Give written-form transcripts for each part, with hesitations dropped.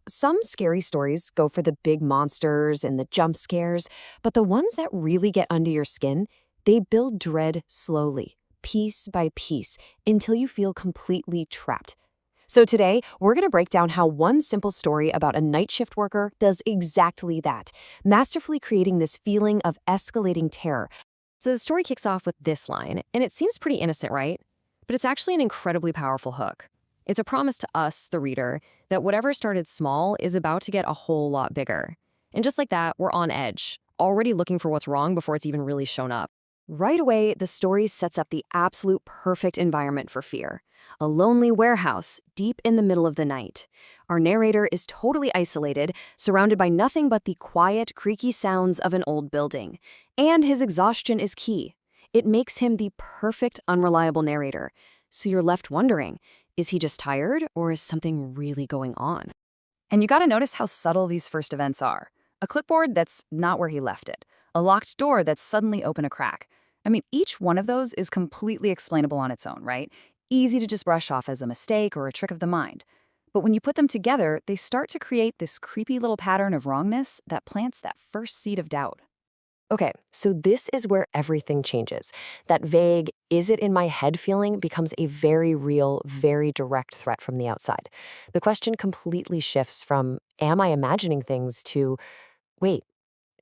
Some scary stories go for the big monsters and the jump scares, but the ones that really get under your skin, they build dread slowly, piece by piece, until you feel completely trapped. So today, we're going to break down how one simple story about a night shift worker does exactly that, masterfully creating this feeling of escalating terror. So the story kicks off with this line, and it seems pretty innocent, right? But it's actually an incredibly powerful hook. It's a promise to us, the reader, that whatever started small is about to get a whole lot bigger. And just like that, we're on edge, already looking for what's wrong before it's even really shown up. Right away, the story sets up the absolute perfect environment for fear. A lonely warehouse, deep in the middle of the night. Our narrator is totally isolated, surrounded by nothing but the quiet, creaky sounds of an old building. And his exhaustion is key. It makes him the perfect unreliable narrator. So you're left wondering, is he just tired, or is something really going on? And you gotta notice how subtle these first events are. A clipboard that's not where he left it. A locked door that's suddenly open a crack. I mean, each one of those is completely explainable on its own, right? Easy to just brush off as a mistake or a trick of the mind. But when you put them together, they start to create this creepy little pattern of wrongness that plants that first seed of doubt. Okay, so this is where everything changes. That vague, is it in my head feeling becomes a very real, very direct threat from the outside. The question completely shifts from, am I imagining things to, wait,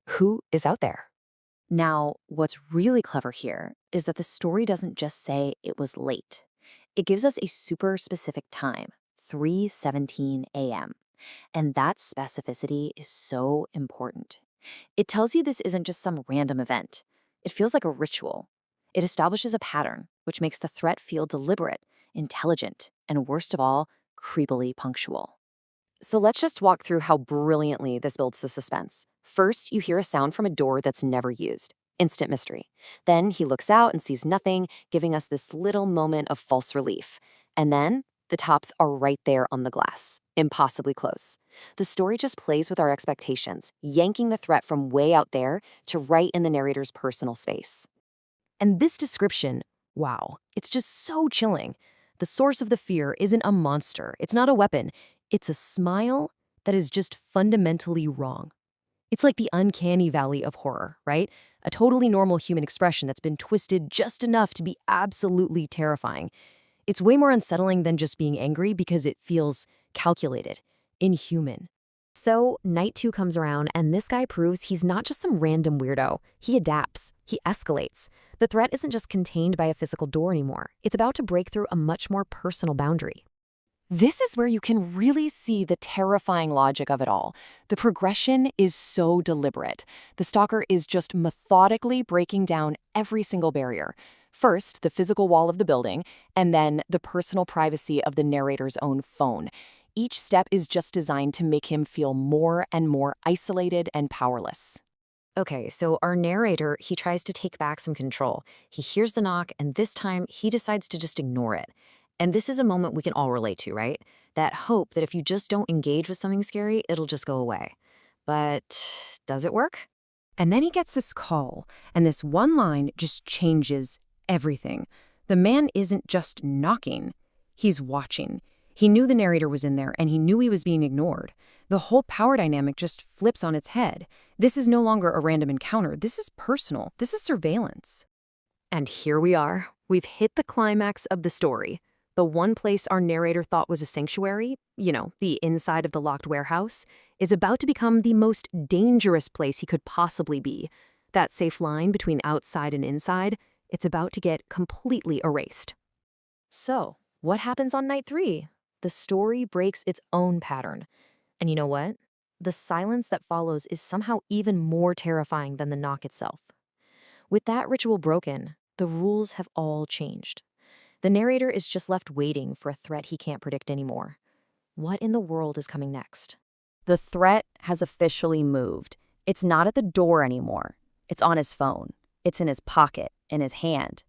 who is out there? Now, what's really clever here is that the story doesn't just say it was late. It gives us a super specific time, 3:17 a.m. And that specificity is so important. It tells you this isn't just some random event. It feels like a ritual. It establishes a pattern, which makes the threat feel deliberate, intelligent, and worst of all, creepily punctual. So let's just walk through how brilliantly this builds the suspense. First, you hear a sound from a door that's never used. Instant mystery. Then he looks out and sees nothing, giving us this little moment of false relief. And then the tops are right there on the glass, impossibly close. The story just plays with our expectations, yanking the threat from way out there to right in the narrator's personal space. And this description, wow, it's just so chilling. The source of the fear isn't a monster, it's not a weapon, it's a smile that is just fundamentally wrong. It's like the uncanny valley of horror, right? A totally normal human expression that's been twisted just enough to be absolutely terrifying. It's way more unsettling than just being angry because it feels calculated, inhuman. So, night two comes around, and this guy proves he's not just some random weirdo. He adapts, he escalates. The threat isn't just contained by a physical door anymore, it's about to break through a much more personal boundary. This is where you can really see the terrifying logic of it all. The progression is so deliberate. The stalker is just methodically breaking down every single barrier. First, the physical wall of the building, and then the personal privacy of the narrator's own phone. Each step is just designed to make him feel more and more isolated and powerless. Okay, so our narrator, he tries to take back some control. He hears the knock, and this time he decides to just ignore it. And this is a moment we can all relate to, right? That hope that if you just don't engage with something scary, it'll just go away. But does it work? And then he gets this call, and this one line just changes everything. The man isn't just knocking, he's watching. He knew the narrator was in there, and he knew he was being ignored. The whole power dynamic just flips on its head. This is no longer a random encounter. This is personal. This is surveillance. And here we are. We've hit the climax of the story. The one place our narrator thought was a sanctuary, the inside of the locked warehouse, is about to become the most dangerous place he could possibly be. That safe line between outside and inside, it's about to get completely erased. So, what happens on night three? The story breaks its own pattern. And you know what? The silence that follows is somehow even more terrifying than the knock itself. With that ritual broken, the rules have all changed. The narrator is just left waiting for a threat he can't predict anymore. What in the world is coming next? The threat has officially moved. It's not at the door anymore. It's on his phone. It's in his pocket, in his hand.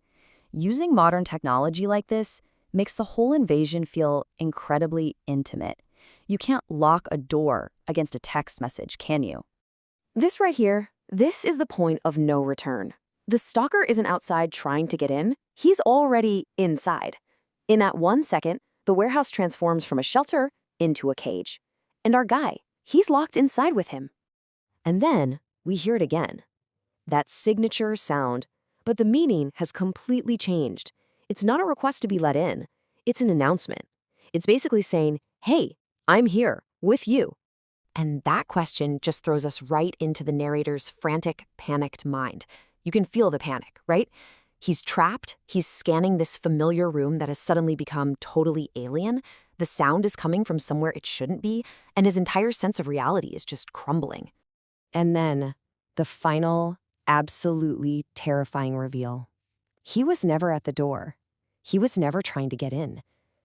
Using modern technology like this makes the whole invasion feel incredibly intimate. You can't lock a door against a text message, can you? This right here, this is the point of no return. The stalker isn't outside trying to get in, he's already inside. In that 1 second, the warehouse transforms from a shelter into a cage. And our guy, he's locked inside with him. And then we hear it again. That signature sound. But the meaning has completely changed. It's not a request to be let in. It's an announcement. It's basically saying, hey, I'm here with you. And that question just throws us right into the narrator's frantic, panicked mind. You can feel the panic, right? He's trapped. He's scanning this familiar room that has suddenly become totally alien. The sound is coming from somewhere it shouldn't be, and his entire sense of reality is just crumbling. And then the final, absolutely terrifying reveal. He was never at the door. He was never trying to get in.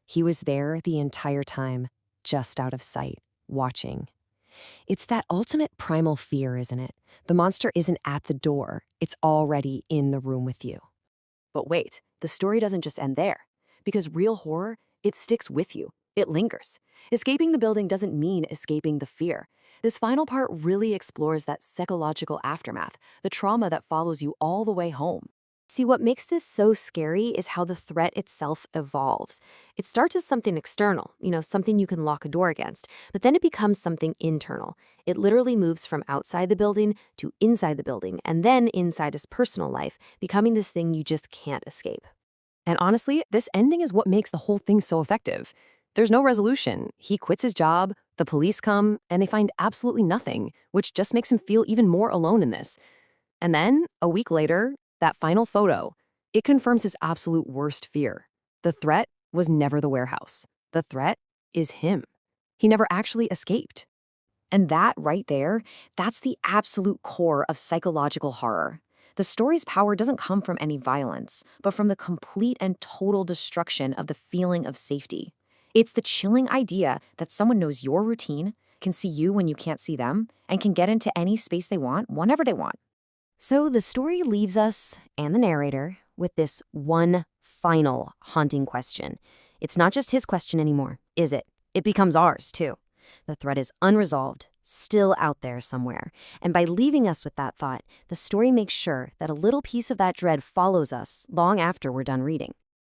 He was there the entire time, just out of sight, watching. It's that ultimate primal fear, isn't it? The monster isn't at the door. It's already in the room with you. But wait, the story doesn't just end there. Because real horror, it sticks with you. It lingers. Escaping the building doesn't mean escaping the fear. This final part really explores that psychological aftermath, the trauma that follows you all the way home. See, what makes this so scary is how the threat itself evolves. It starts as something external, something you can lock a door against, but then it becomes something internal. It literally moves from outside the building to inside the building, and then inside his personal life, becoming this thing you just can't escape. And honestly, this ending is what makes the whole thing so effective. There's no resolution. He quits his job, the police come, and they find absolutely nothing, which just makes him feel even more alone in this. And then, a week later, that final photo, it confirms his absolute worst fear. The threat was never the warehouse. The threat is him. He never actually escaped. And that right there, that's the absolute core of psychological horror. The story's power doesn't come from any violence, but from the complete and total destruction of the feeling of safety. It's the chilling idea that someone knows your routine, can see you when you can't see them, and can get into any space they want, whenever they want. So the story leaves us, and the narrator, with this one final haunting question. It's not just his question anymore, is it? It becomes ours, too. The threat is unresolved, still out there somewhere. And by leaving us with that thought, the story makes sure that a little piece of that dread follows us long after we're done reading.